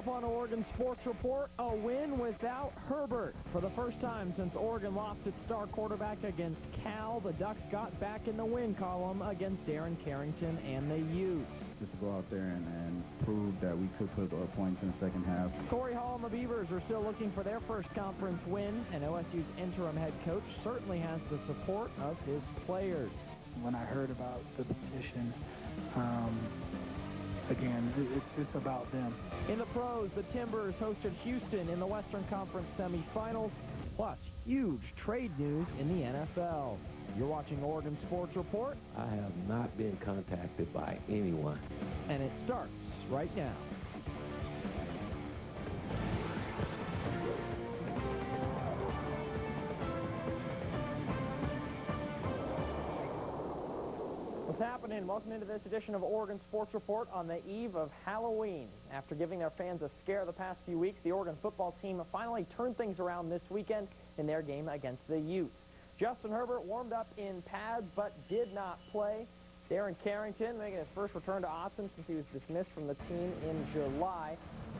up on Oregon Sports Report, a win without Herbert. For the first time since Oregon lost its star quarterback against Cal, the Ducks got back in the win column against Darren Carrington and the Utes. Just to go out there and prove that we could put points in the second half. Corey Hall and the Beavers are still looking for their first conference win, and OSU's interim head coach certainly has the support of his players. When I heard about the petition, again, it's about them. In the pros, the Timbers hosted Houston in the Western Conference semifinals, plus huge trade news in the NFL. You're watching Oregon Sports Report. I have not been contacted by anyone. And it starts right now. What's happening? Welcome into this edition of Oregon Sports Report on the eve of Halloween. After giving their fans a scare the past few weeks, the Oregon football team finally turned things around this weekend in their game against the Utes. Justin Herbert warmed up in pads but did not play. Darren Carrington making his first return to Austin since he was dismissed from the team in July.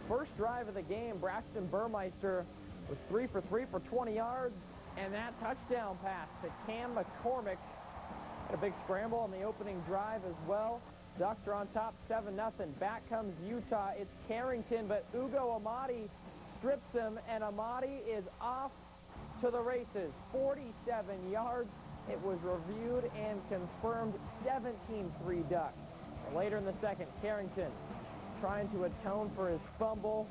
First drive of the game, Braxton Burmeister was 3 for 3 for 20 yards, and that touchdown pass to Cam McCormick. Had a big scramble on the opening drive as well. Ducks are on top 7-0. Back comes Utah. It's Carrington, but Ugo Amadi strips him, and Amadi is off to the races. 47 yards. It was reviewed and confirmed 17-3 Ducks. Later in the second, Carrington trying to atone for his fumble,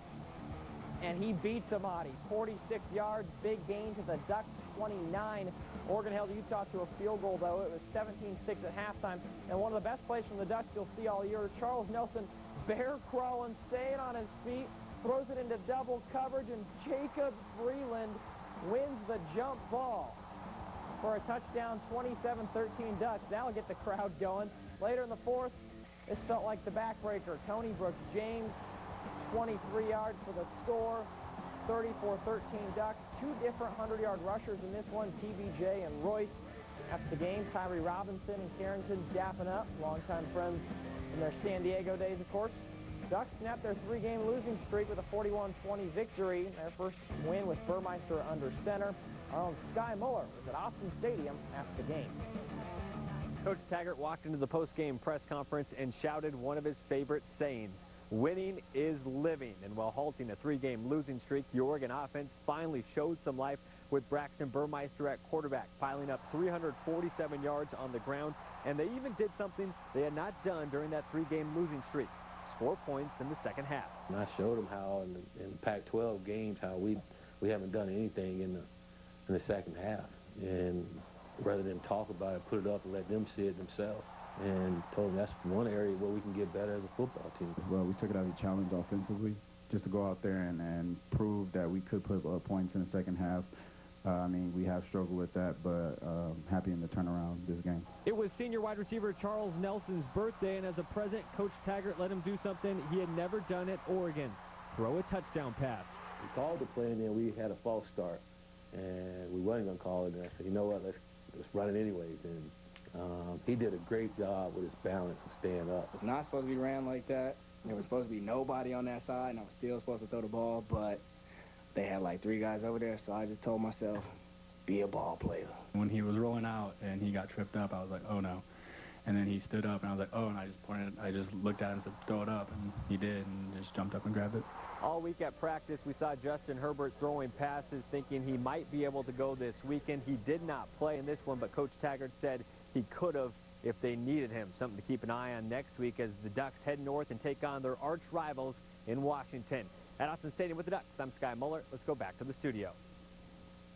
and he beats Amadi. 46 yards, big gain to the Ducks, 29. Oregon held Utah to a field goal, though. It was 17-6 at halftime. And one of the best plays from the Ducks you'll see all year, Charles Nelson bear crawling, staying on his feet, throws it into double coverage, and Jacob Freeland wins the jump ball for a touchdown, 27-13 Ducks. That'll get the crowd going. Later in the fourth, this felt like the backbreaker. Tony Brooks James, 23 yards for the score, 34-13 Ducks. Two different 100-yard rushers in this one, TBJ and Royce. After the game, Tyree Robinson and Carrington dapping up, longtime friends from their San Diego days, of course. Ducks snapped their three-game losing streak with a 41-20 victory. Their first win with Burmeister under center. Our own Sky Muller was at Austin Stadium after the game. Coach Taggart walked into the post-game press conference and shouted one of his favorite sayings, "Winning is living." And while halting a three-game losing streak, the Oregon offense finally showed some life with Braxton Burmeister at quarterback, piling up 347 yards on the ground. And they even did something they had not done during that three-game losing streak. Score points in the second half. And I showed them how in Pac-12 games how we haven't done anything in the second half. And rather than talk about it, put it up and let them see it themselves. And told them that's one area where we can get better as a football team. Well, we took it as a challenge offensively, just to go out there and prove that we could put points in the second half. I mean, we have struggled with that, but happy in the turnaround this game. It was senior wide receiver Charles Nelson's birthday, and as a present, Coach Taggart let him do something he had never done at Oregon: throw a touchdown pass. We called the play, and then we had a false start, and we wasn't going to call it. And I said, you know what, let's run it anyways. And he did a great job with his balance and staying up. It's not supposed to be ran like that. There was supposed to be nobody on that side, and I was still supposed to throw the ball, but they had like 3 guys over there, so I just told myself, be a ball player. When he was rolling out and he got tripped up, I was like, oh no. And then he stood up, and I was like, oh, and I just looked at him and said, throw it up, and he did, and just jumped up and grabbed it. All week at practice, we saw Justin Herbert throwing passes, thinking he might be able to go this weekend. He did not play in this one, but Coach Taggart said he could have if they needed him. Something to keep an eye on next week as the Ducks head north and take on their arch rivals in Washington. At Austin Stadium with the Ducks, I'm Sky Muller. Let's go back to the studio.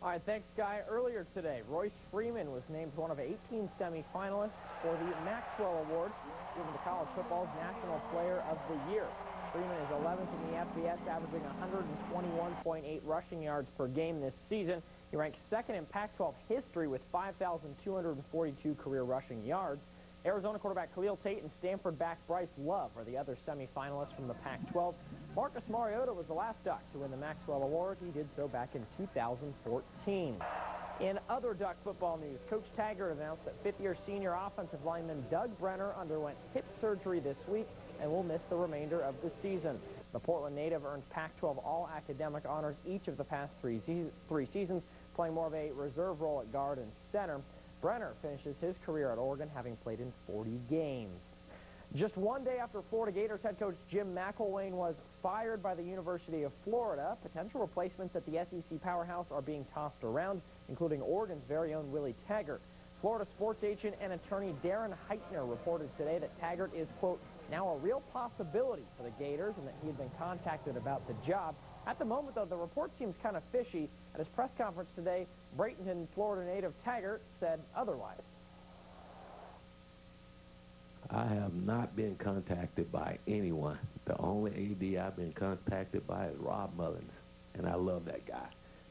All right, thanks, Sky. Earlier today, Royce Freeman was named one of 18 semifinalists for the Maxwell Award, given to college football's National Player of the Year. Freeman is 11th in the FBS, averaging 121.8 rushing yards per game this season. He ranks second in Pac-12 history with 5,242 career rushing yards. Arizona quarterback Khalil Tate and Stanford back Bryce Love are the other semifinalists from the Pac-12. Marcus Mariota was the last Duck to win the Maxwell Award. He did so back in 2014. In other Duck football news, Coach Taggart announced that fifth-year senior offensive lineman Doug Brenner underwent hip surgery this week and will miss the remainder of the season. The Portland native earned Pac-12 All-Academic honors each of the past three seasons, playing more of a reserve role at guard and center. Brenner finishes his career at Oregon, having played in 40 games. Just one day after Florida Gators head coach Jim McElwain was fired by the University of Florida, potential replacements at the SEC powerhouse are being tossed around, including Oregon's very own Willie Taggart. Florida sports agent and attorney Darren Heitner reported today that Taggart is, quote, now a real possibility for the Gators and that he had been contacted about the job. At the moment, though, the report seems kind of fishy. At his press conference today, Bradenton, Florida native Taggart said otherwise. I have not been contacted by anyone. The only AD I've been contacted by is Rob Mullins, and I love that guy.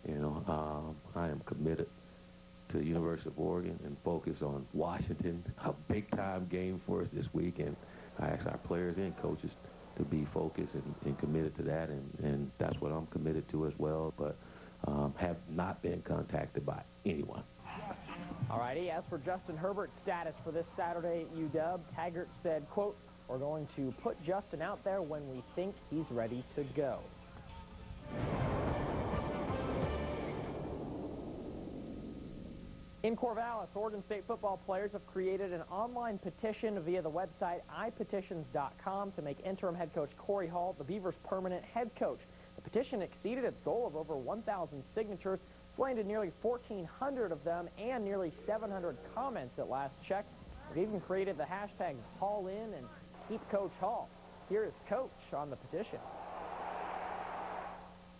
You know, I am committed to the University of Oregon and focus on Washington, a big-time game for us this week, and I ask our players and coaches to be focused and committed to that, and that's what I'm committed to as well, but have not been contacted by anyone. All righty, as for Justin Herbert's status for this Saturday at UW, Taggart said, quote, we're going to put Justin out there when we think he's ready to go. In Corvallis, Oregon State football players have created an online petition via the website ipetitions.com to make interim head coach Corey Hall the Beavers' permanent head coach. The petition exceeded its goal of over 1,000 signatures, slain to nearly 1,400 of them and nearly 700 comments at last check. They've even created the hashtags Hall in and Keep Coach Hall. Here is Coach on the petition.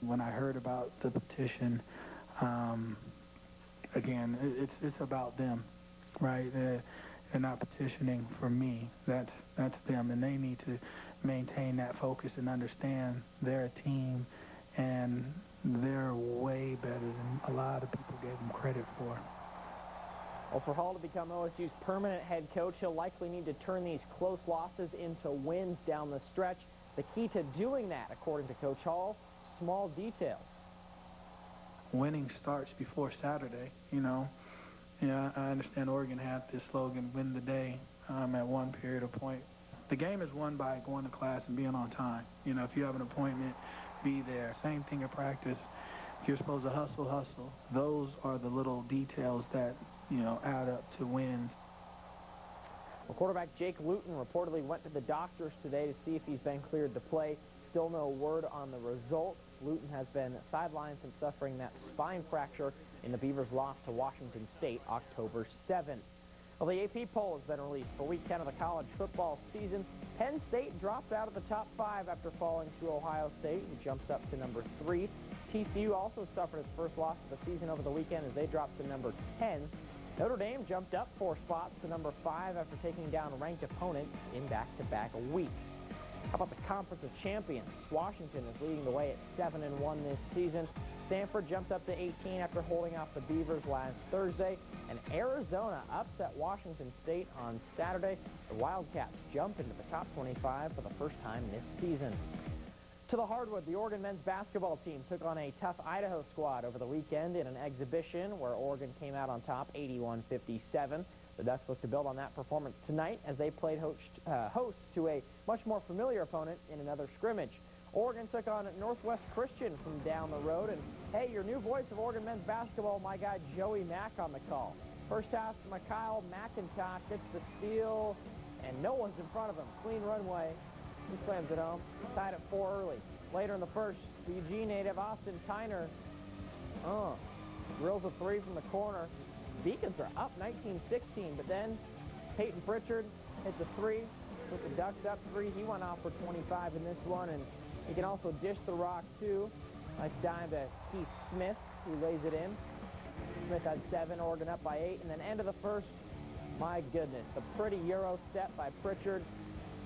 When I heard about the petition, again, it's about them, right? They're not petitioning for me. That's them, and they need to maintain that focus and understand they're a team, and they're way better than a lot of people gave them credit for. Well, for Hall to become OSU's permanent head coach, he'll likely need to turn these close losses into wins down the stretch. The key to doing that, according to Coach Hall, small details. Winning starts before Saturday, you know. Yeah, I understand Oregon had this slogan, win the day, at one period of point. The game is won by going to class and being on time. You know, if you have an appointment, be there. Same thing at practice. If you're supposed to hustle, hustle. Those are the little details that, you know, add up to wins. Well, quarterback Jake Luton reportedly went to the doctors today to see if he's been cleared to play. Still no word on the results. Luton has been sidelined since suffering that spine fracture in the Beavers' loss to Washington State October 7th. Well, the AP poll has been released for Week 10 of the college football season. Penn State dropped out of the top 5 after falling to Ohio State and jumps up to number 3. TCU also suffered its first loss of the season over the weekend as they dropped to number 10. Notre Dame jumped up 4 spots to number 5 after taking down ranked opponents in back-to-back weeks. How about the Conference of Champions? Washington is leading the way at 7-1 this season. Stanford jumped up to 18 after holding off the Beavers last Thursday. And Arizona upset Washington State on Saturday. The Wildcats jump into the top 25 for the first time this season. To the hardwood, the Oregon men's basketball team took on a tough Idaho squad over the weekend in an exhibition where Oregon came out on top 81-57. The Ducks look to build on that performance tonight as they played host to a much more familiar opponent in another scrimmage. Oregon took on Northwest Christian from down the road, and hey, your new voice of Oregon men's basketball, my guy Joey Mack on the call. First half, Mikhail McIntosh gets the steal, and no one's in front of him. Clean runway. He slams it home. Tied at 4 early. Later in the first, the Eugene native Austin Tyner drills a 3 from the corner. Deacons are up 19-16, but then Peyton Pritchard hits a 3, put the Ducks up 3. He went off for 25 in this one, and he can also dish the rock, too. Nice dime to Keith Smith, who lays it in. Smith had 7, Oregon up by 8, and then end of the first, my goodness, the pretty Euro step by Pritchard.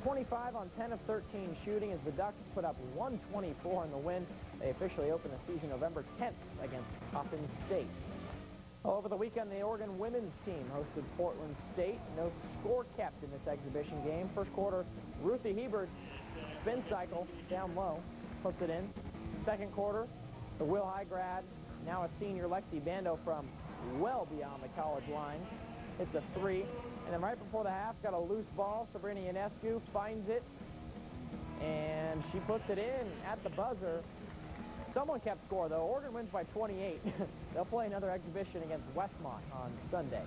25 on 10 of 13 shooting as the Ducks put up 124 in the win. They officially open the season November 10th against Coppin State. Over the weekend, the Oregon women's team hosted Portland State. No score kept in this exhibition game. First quarter, Ruthie Hebert, spin cycle, down low, puts it in. Second quarter, the Will High grad, now a senior Lexi Bando from well beyond the college line, hits a 3. And then right before the half, got a loose ball. Sabrina Ionescu finds it and she puts it in at the buzzer. Someone kept score, though. Oregon wins by 28. They'll play another exhibition against Westmont on Sunday.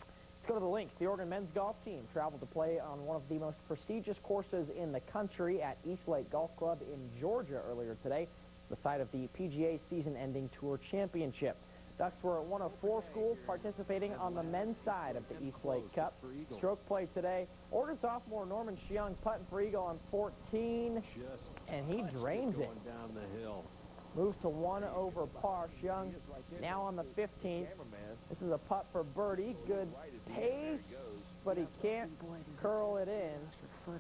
Let's go to the links. The Oregon men's golf team traveled to play on one of the most prestigious courses in the country at East Lake Golf Club in Georgia earlier today, the site of the PGA season-ending Tour Championship. Ducks were one of 4 schools participating on the men's side of the East Lake Cup. Stroke play today. Oregon sophomore Norman Xiong putting for eagle on 14, and he drains it. Down the hill. Moves to 1 over par. Xiong now on the 15th. This is a putt for birdie. Good pace, but he can't curl it in.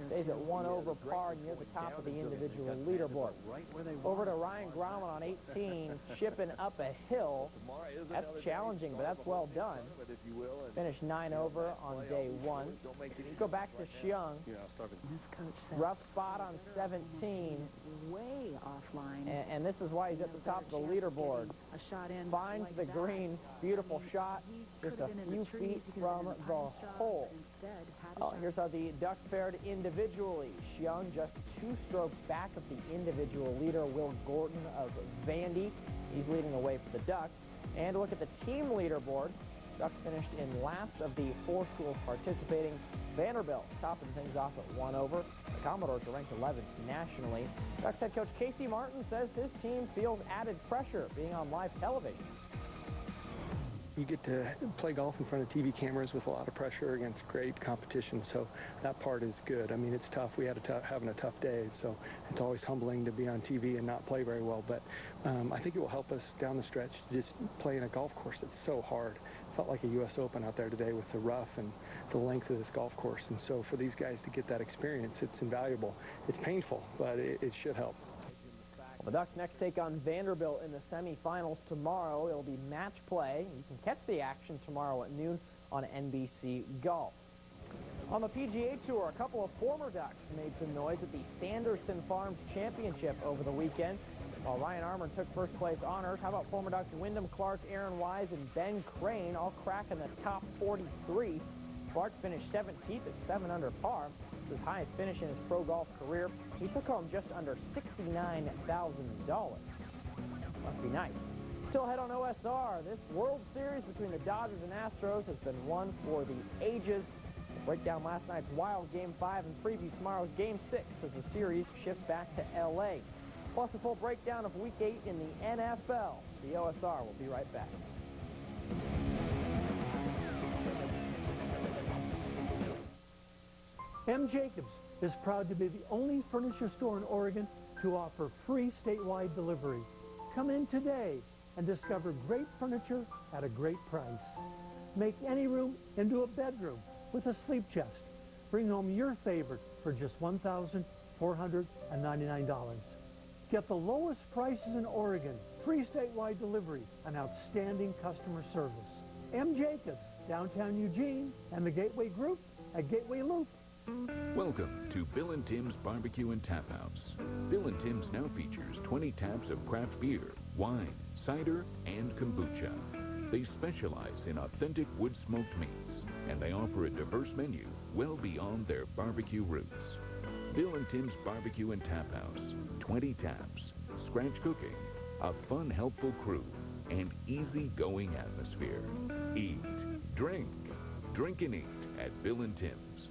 Stays at 1 over par near the top of the individual leaderboard. Over to Ryan Grauman on 18, chipping up a hill. That's challenging, but that's well done. Finished 9 over on day 1. Let's go back to Xiong. Rough spot on 17. Way offline. And this is why he's at the top of the leaderboard. Finds the green. Beautiful shot. Just a few feet from the hole. Here's how the Ducks fared individually. Xiong just 2 strokes back of the individual leader, Will Gordon of Vandy. He's leading the way for the Ducks. And look at the team leaderboard. Ducks finished in last of the 4 schools participating. Vanderbilt topping things off at 1 over. The Commodores are ranked 11th nationally. Ducks head coach Casey Martin says his team feels added pressure being on live television. You get to play golf in front of TV cameras with a lot of pressure against great competition, so that part is good. I mean, it's tough. We had having a tough day, so it's always humbling to be on TV and not play very well, but I think it will help us down the stretch just play in a golf course that's so hard. It felt like a U.S. Open out there today with the rough and the length of this golf course, and so for these guys to get that experience, it's invaluable. It's painful, but it should help. The Ducks next take on Vanderbilt in the semifinals tomorrow. It'll be match play. You can catch the action tomorrow at noon on NBC Golf. On the PGA Tour, a couple of former Ducks made some noise at the Sanderson Farms Championship over the weekend. While Ryan Armour took first place honors, how about former Ducks Wyndham Clark, Aaron Wise, and Ben Crane all cracking the top 43. Clark finished 17th at 7 under par. His highest finish in his pro golf career. He took home just under $69,000. Must be nice. Still ahead on OSR, this World Series between the Dodgers and Astros has been won for the ages. We'll break down last night's wild Game 5 and preview tomorrow's Game 6 as the series shifts back to L.A. Plus a full breakdown of Week 8 in the NFL. The OSR will be right back. M. Jacobs is proud to be the only furniture store in Oregon to offer free statewide delivery. Come in today and discover great furniture at a great price. Make any room into a bedroom with a sleep chest. Bring home your favorite for just $1,499. Get the lowest prices in Oregon, free statewide delivery, and outstanding customer service. M. Jacobs, downtown Eugene, and the Gateway Group at Gateway Loop. Welcome to Bill and Tim's Barbecue and Tap House. Bill and Tim's now features 20 taps of craft beer, wine, cider, and kombucha. They specialize in authentic wood-smoked meats, and they offer a diverse menu well beyond their barbecue roots. Bill and Tim's Barbecue and Tap House. 20 taps, scratch cooking, a fun, helpful crew, and easy-going atmosphere. Eat, drink and eat at Bill and Tim's.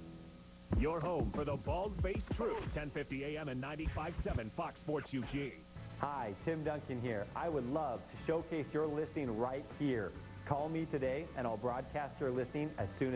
Your home for the bald-faced truth, 1050 AM and 95.7 Fox Sports Eugene. Hi, Tim Duncan here. I would love to showcase your listing right here. Call me today, and I'll broadcast your listing as soon as